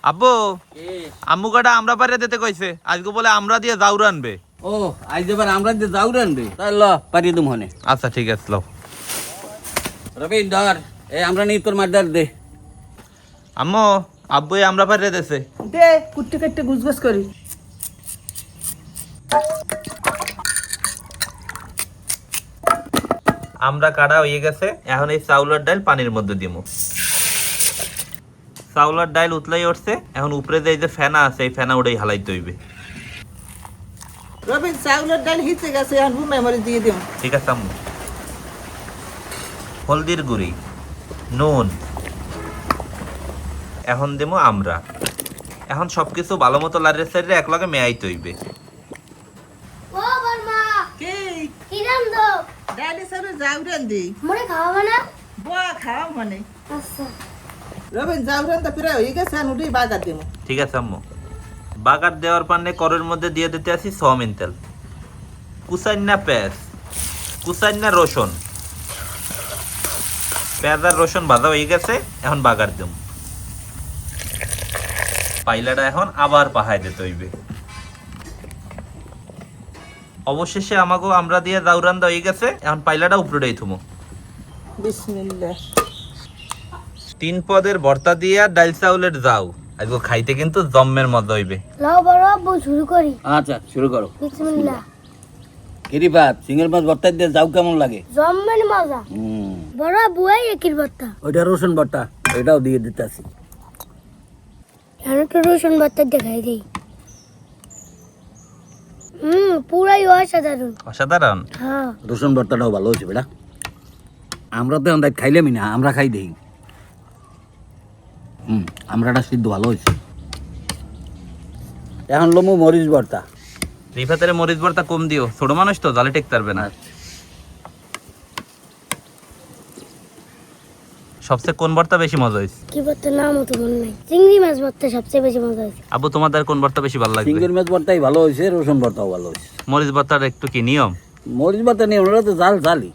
আব্বু আম্মু কাটা আমরা পারে দিতে কইছে আজকে বলে আমরা দিয়ে জাউর আনবে। ও আজ এবার আমরা যে যাও রানবে তাই ল পারি তুমি হনে। আচ্ছা ঠিক আছে লও। রবি ধর এই আমরা নি তোর মারদার দে। আম্মু আব্বু আমরা পারে দিতেছে। দে কুট্টি কাটতে গুজগুজ করি। আমরা কাটা হয়ে গেছে, এখন এই চাউলের ডাল পানির মধ্যে দিমু। চাউলের ডাল উতলাই উঠছে, এখন উপরে যে ফেনা আছে এই ফেনা উড়াই হালাইতে হইবে। রবিন চাউলের ডাল হিচে গেছে এখন মেমোরি দিয়ে দিও। ঠিক আছে আম্মু। হলদির গুঁড়ি, নুন, এখন দেবো আমরা। এখন সবকিছু ভালো মতো লাড়ে সাইডে একলগে মেয়াইতে হইবে। ও বর্মা কে কি রান্ধো? ডাল হিসাবে জাউরান দি মনে খাওয়াবে না? বয়া খাও মানে। আচ্ছা রবিন জাউরান তা প্রায় হয়ে গেছে এখন উঠেই বাগার দেবো। ঠিক আছে আম্মু। বাগার দেওয়ার পান্নে করের মধ্যে দিয়ে দিতে আসি সয়াবিন তেল, কুচাইনা পেঁয়াজ, কুচাইনা রসুন। পেঁয়াজ আর রসুন ভাজা হয়ে গেছে, এখন বাগার দেব। পাইলাটা এখন আবার পাহায় দিতে হইবে। অবশেষে আমাকে আমরা দিয়ে জাউরান দেওয়া হয়ে গেছে, এখন পাইলাটা উপরেটাই থুমো। বিসমিল্লাহ। 3 পদের ভর্তা দিয়ে আর ডাল চাউলের যাও, আজকে খাইতে কিন্তু জম্মের মজা হইবে। লাও বড় আব্বু শুরু করি। আচ্ছা শুরু করো। বিসমিল্লাহ। গিরিবাত সিঙ্গেল মাছ ভর্তা দিয়ে যাও কেমন লাগে? জম্মের মজা। বড় আব্বু এই একির ভর্তা। ওইটা রসুন ভর্তা এটাও দিয়ে দিতেছি। এখন তো রসুন ভর্তা দেখাই দিই। পুরাই অসাধারণ। অসাধারণ। হ্যাঁ রসুন ভর্তাটাও ভালো হয়েছে বেটা। আমরা তো এখন খাইলামই না, আমরা খাই দেই। আমরাটা সিদ্ধ ভালো হয়েছে। এখন লমু মরিচ ভর্তা। রিফাতের মরিচ ভর্তা কম দিও, ছোট মানুষ তো জালে টেকতে পারবে না। সবচেয়ে কোন ভর্তা বেশি মজা হয়েছে? কি ভর্তা নাম তো মনে নাই। চিংড়ি মাছ ভর্তা সবচেয়ে বেশি মজা হয়েছে। আবু তোমাদের কোন ভর্তা বেশি ভালো লাগবে? সিঙ্গেল মাছ ভর্তাই ভালো হয়েছে, রসুন ভর্তাও ভালো হয়েছে। মরিচ ভর্তার একটু কি নিয়ম? মরিচ ভর্তা নিয়ে ওরা তো জাল জালি।